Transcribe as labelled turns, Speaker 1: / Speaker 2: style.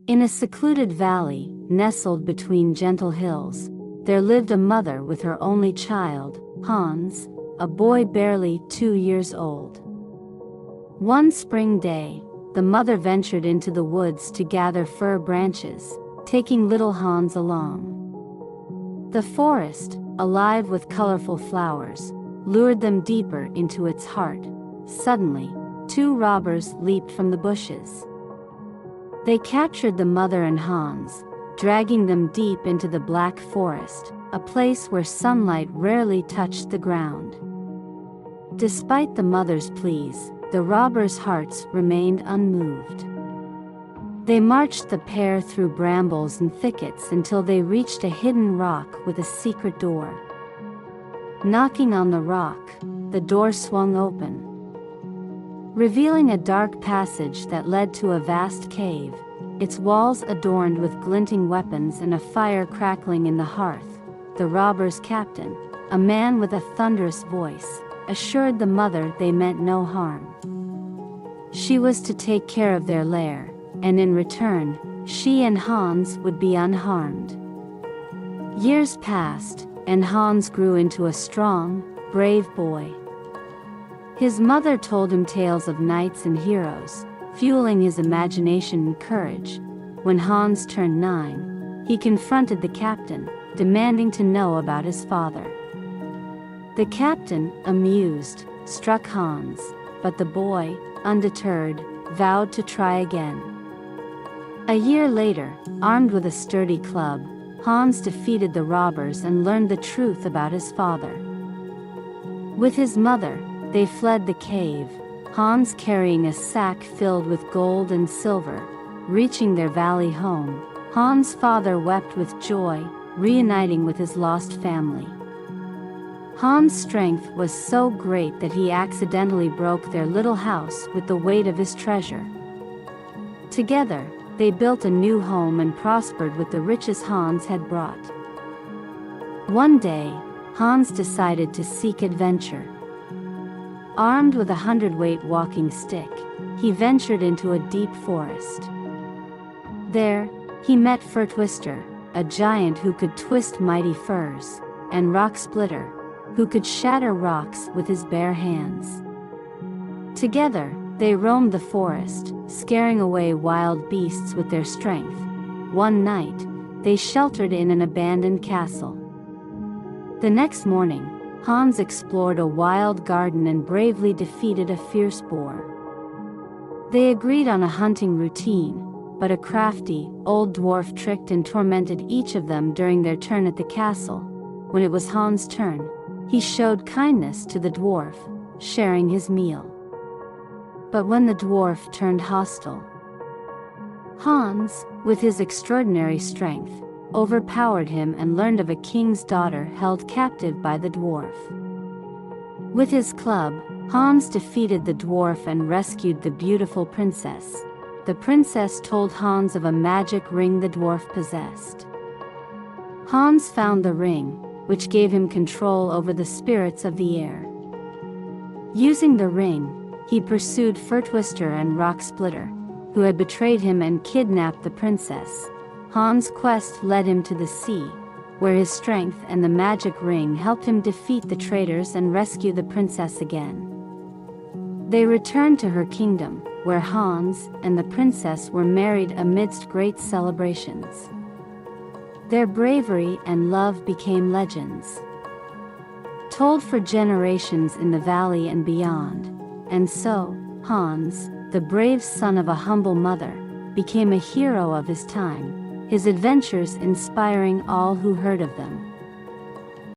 Speaker 1: In a secluded valley, nestled between gentle hills, there lived a mother with her only child, Hans, a boy barely 2 years old. One spring day, the mother ventured into the woods to gather fir branches, taking little Hans along. The forest, alive with colorful flowers, lured them deeper into its heart. Suddenly, 2 robbers leaped from the bushes. They captured the mother and Hans, dragging them deep into the black forest, a place where sunlight rarely touched the ground. Despite the mother's pleas, the robbers' hearts remained unmoved. They marched the pair through brambles and thickets until they reached a hidden rock with a secret door. Knocking on the rock, the door swung open, revealing a dark passage that led to a vast cave, its walls adorned with glinting weapons and a fire crackling in the hearth. The robbers' captain, a man with a thunderous voice, assured the mother they meant no harm. She was to take care of their lair, and in return, she and Hans would be unharmed. Years passed, and Hans grew into a strong, brave boy. His mother told him tales of knights and heroes, fueling his imagination and courage. When Hans turned 9, he confronted the captain, demanding to know about his father. The captain, amused, struck Hans, but the boy, undeterred, vowed to try again. A year later, armed with a sturdy club, Hans defeated the robbers and learned the truth about his father. With his mother, they fled the cave, Hans carrying a sack filled with gold and silver. Reaching their valley home, Hans' father wept with joy, reuniting with his lost family. Hans' strength was so great that he accidentally broke their little house with the weight of his treasure. Together, they built a new home and prospered with the riches Hans had brought. One day, Hans decided to seek adventure. Armed with a 100-weight walking stick, he ventured into a deep forest. There, he met Fir Twister, a giant who could twist mighty firs, and Rock Splitter, who could shatter rocks with his bare hands. Together, they roamed the forest, scaring away wild beasts with their strength. One night, they sheltered in an abandoned castle. The next morning, Hans explored a wild garden and bravely defeated a fierce boar. They agreed on a hunting routine, but a crafty, old dwarf tricked and tormented each of them during their turn at the castle. When it was Hans' turn, he showed kindness to the dwarf, sharing his meal. But when the dwarf turned hostile, Hans, with his extraordinary strength, overpowered him and learned of a king's daughter held captive by the dwarf. With his club, Hans defeated the dwarf and rescued the beautiful princess. The princess told Hans of a magic ring the dwarf possessed. Hans found the ring, which gave him control over the spirits of the air. Using the ring, he pursued Fir Twister and Rock Splitter, who had betrayed him and kidnapped the princess. Hans' quest led him to the sea, where his strength and the magic ring helped him defeat the traitors and rescue the princess again. They returned to her kingdom, where Hans and the princess were married amidst great celebrations. Their bravery and love became legends, told for generations in the valley and beyond. And so, Hans, the brave son of a humble mother, became a hero of his time, his adventures inspiring all who heard of them.